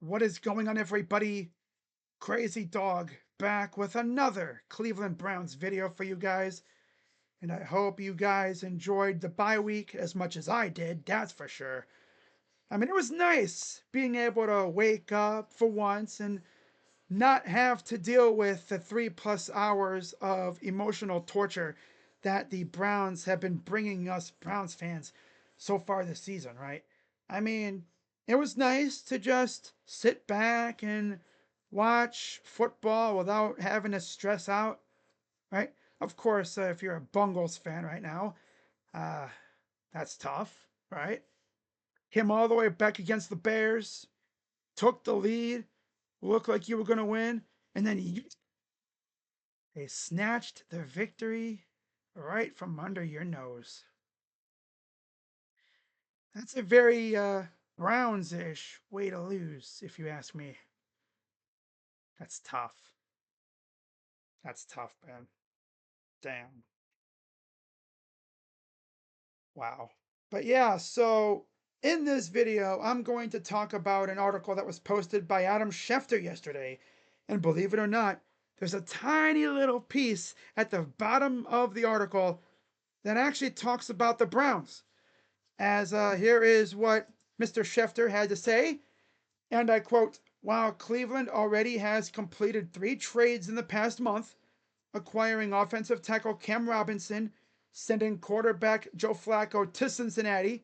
What is going on, everybody? Crazy Dog back with another Cleveland Browns video for you guys. And I hope you guys enjoyed the bye week as much as I did, that's for sure. I mean, it was nice being able to wake up for once and not have to deal with the 3+ hours of emotional torture that the Browns have been bringing us Browns fans so far this season, right? I mean, it was nice to just sit back and watch football without having to stress out, right? Of course, if you're a Bungles fan right now, uh, that's tough, right? Him all the way back against the Bears, took the lead, looked like you were going to win, and then they snatched the victory right from under your nose. That's a very Browns-ish way to lose, if you ask me. That's tough. That's tough, man. Damn. Wow. But yeah, so in this video, I'm going to talk about an article that was posted by Adam Schefter yesterday. And believe it or not, there's a tiny little piece at the bottom of the article that actually talks about the Browns. As here is what Mr. Schefter had to say, and I quote, "While Cleveland already has completed 3 trades in the past month, acquiring offensive tackle Cam Robinson, sending quarterback Joe Flacco to Cincinnati,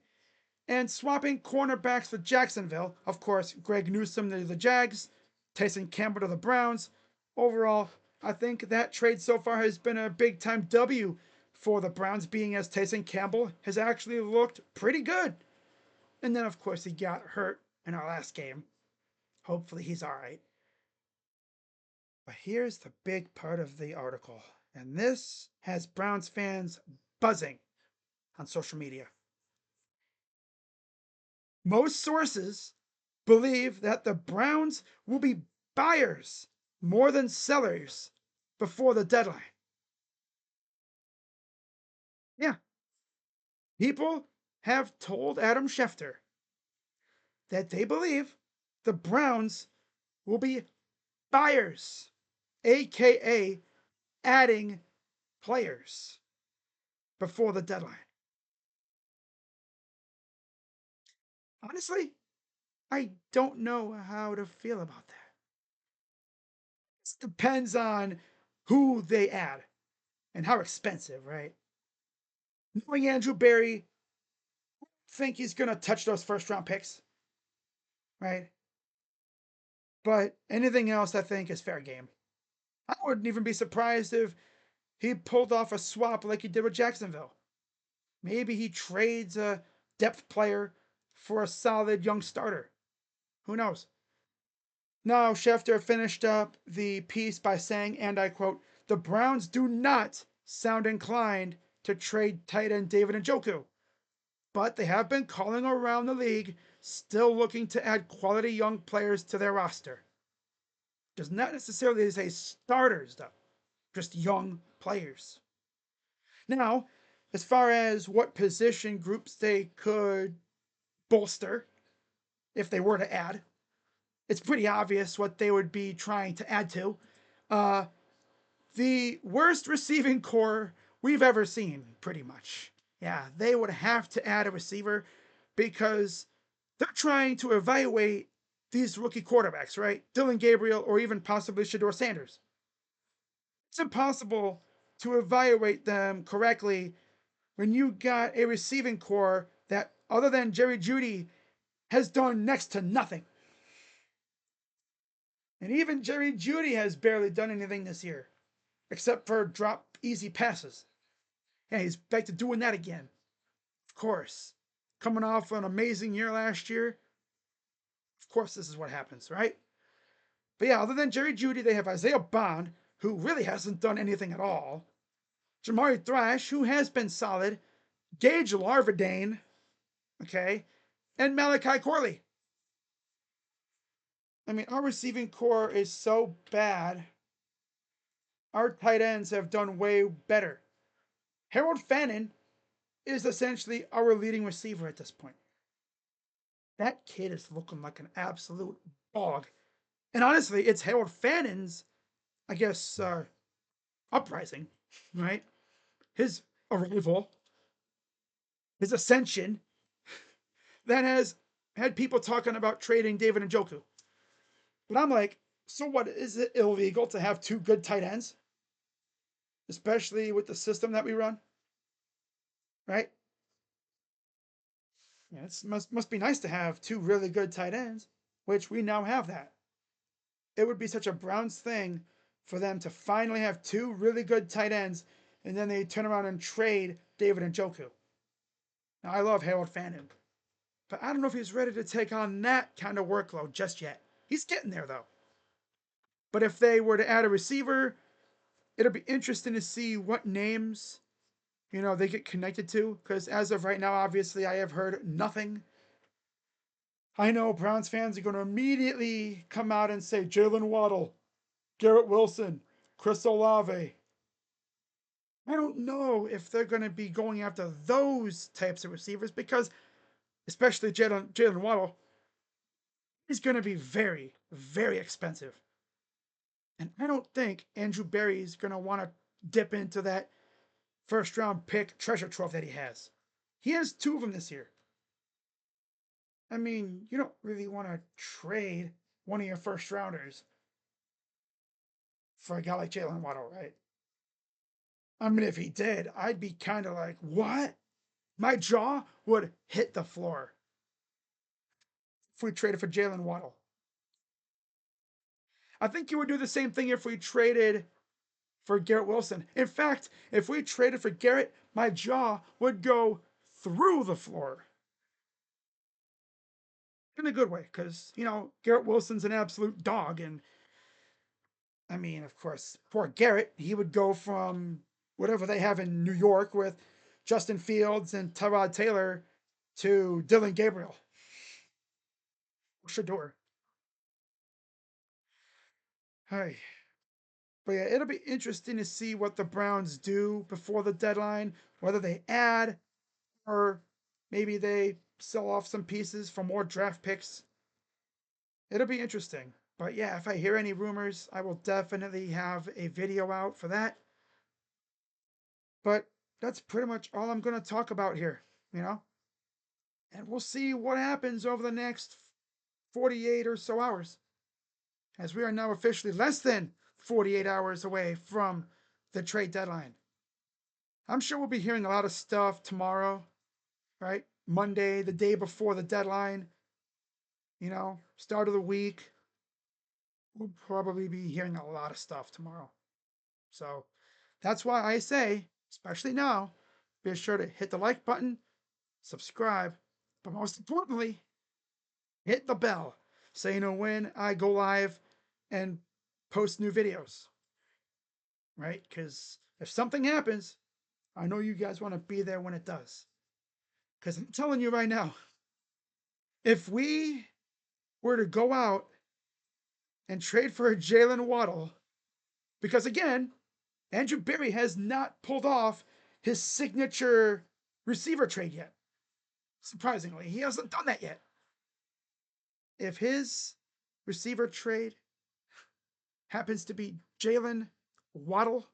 and swapping cornerbacks for Jacksonville, of course, Greg Newsome to the Jags, Tyson Campbell to the Browns. Overall, I think that trade so far has been a big time W for the Browns, being as Tyson Campbell has actually looked pretty good. And then, of course, he got hurt in our last game. Hopefully, he's all right. But here's the big part of the article, and this has Browns fans buzzing on social media. Most sources believe that the Browns will be buyers more than sellers before the deadline. Yeah, people have told Adam Schefter that they believe the Browns will be buyers, aka adding players before the deadline. Honestly, I don't know how to feel about that. It depends on who they add and how expensive, right? Knowing Andrew Berry, think he's going to touch those first round picks, right? But anything else, I think, is fair game. I wouldn't even be surprised if he pulled off a swap like he did with Jacksonville. Maybe he trades a depth player for a solid young starter. Who knows? Now, Schefter finished up the piece by saying, and I quote, "The Browns do not sound inclined to trade tight end David Njoku, but they have been calling around the league, still looking to add quality young players to their roster." Does not necessarily say starters, though, just young players. Now, as far as what position groups they could bolster if they were to add, it's pretty obvious what they would be trying to add to. Uh, the worst receiving core we've ever seen, pretty much. Yeah, they would have to add a receiver because they're trying to evaluate these rookie quarterbacks, right? Dylan Gabriel or even possibly Shador Sanders. It's impossible to evaluate them correctly when you got a receiving core that, other than Jerry Jeudy, has done next to nothing. And even Jerry Jeudy has barely done anything this year, except for drop easy passes. Yeah, he's back to doing that again. Of course. Coming off an amazing year last year. Of course, this is what happens, right? But yeah, other than Jerry Jeudy, they have Isaiah Bond, who really hasn't done anything at all. Jamari Thrash, who has been solid. Gage Larvadane, okay, and Malachi Corley. I mean, our receiving core is so bad. Our tight ends have done way better. Harold Fannin is essentially our leading receiver at this point. That kid is looking like an absolute dog. And honestly, it's Harold Fannon's, I guess, uprising, right? His arrival, his ascension, that has had people talking about trading David Njoku. But I'm like, so what? Is it illegal to have two good tight ends, especially with the system that we run, right? Yeah, it must be nice to have two really good tight ends, which we now have that. It would be such a Browns thing for them to finally have two really good tight ends, and then they turn around and trade David Njoku. Now I love Harold Fannin, but I don't know if he's ready to take on that kind of workload just yet. He's getting there though. But if they were to add a receiver, it'll be interesting to see what names they get connected to. Because as of right now, obviously, I have heard nothing. I know Browns fans are going to immediately come out and say Jalen Waddle, Garrett Wilson, Chris Olave. I don't know if they're going to be going after those types of receivers because, especially Jalen Waddle, is going to be very, very expensive. And I don't think Andrew Berry is going to want to dip into that first round pick treasure trove that he has. He has two of them this year. I mean, you don't really want to trade one of your first rounders for a guy like Jalen Waddle, right? I mean, if he did, I'd be kind of like, what? My jaw would hit the floor if we traded for Jalen Waddle. I think you would do the same thing if we traded for Garrett Wilson. In fact, if we traded for Garrett, my jaw would go through the floor. In a good way, because, Garrett Wilson's an absolute dog. And I mean, of course, poor Garrett, he would go from whatever they have in New York with Justin Fields and Tyrod Taylor to Dylan Gabriel. Shador. Hey. But yeah, it'll be interesting to see what the Browns do before the deadline, whether they add or maybe they sell off some pieces for more draft picks. It'll be interesting. But yeah, if I hear any rumors, I will definitely have a video out for that. But that's pretty much all I'm going to talk about here, you know? And we'll see what happens over the next 48 or so hours, as we are now officially less than 48 hours away from the trade deadline. I'm sure we'll be hearing a lot of stuff tomorrow, right? Monday, the day before the deadline, start of the week. We'll probably be hearing a lot of stuff tomorrow. So that's why I say, especially now, be sure to hit the like button, subscribe, but most importantly, hit the bell so you know when I go live and post new videos, right? Because if something happens, I know you guys want to be there when it does. Because I'm telling you right now, if we were to go out and trade for a Jalen Waddle, because again, Andrew Berry has not pulled off his signature receiver trade yet. Surprisingly, he hasn't done that yet. If his receiver trade happens to be Jalen Waddle,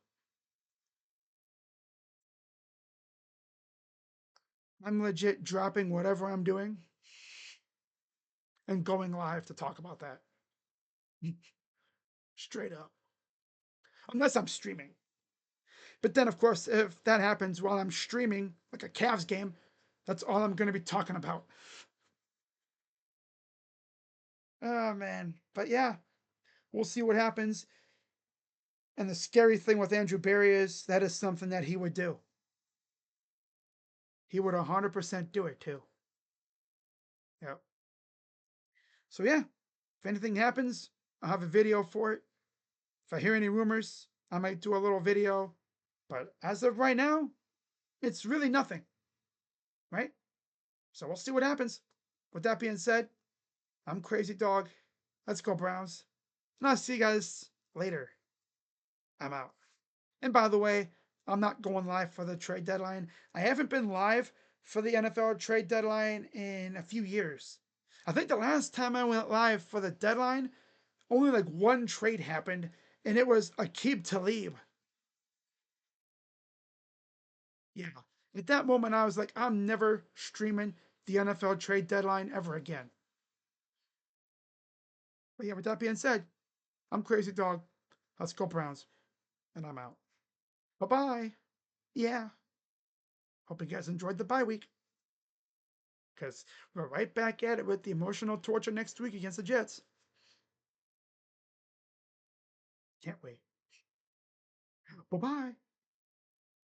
I'm legit dropping whatever I'm doing and going live to talk about that. Straight up. Unless I'm streaming. But then, of course, if that happens while I'm streaming, like a Cavs game, that's all I'm going to be talking about. Oh, man. But yeah, we'll see what happens. And the scary thing with Andrew Berry is that is something that he would do. He would 100% do it too. Yep. So yeah, if anything happens, I'll have a video for it. If I hear any rumors, I might do a little video. But as of right now, it's really nothing. Right? So we'll see what happens. With that being said, I'm Crazy Dog. Let's go, Browns. And I'll see you guys later. I'm out. And by the way, I'm not going live for the trade deadline. I haven't been live for the NFL trade deadline in a few years. I think the last time I went live for the deadline, only like one trade happened, and it was Aqib Talib. Yeah. At that moment, I was like, I'm never streaming the NFL trade deadline ever again. But yeah, with that being said, I'm Crazy Dog. Let's go Browns. And I'm out. Bye bye. Yeah. Hope you guys enjoyed the bye week. Because we're right back at it with the emotional torture next week against the Jets. Can't wait. Bye bye.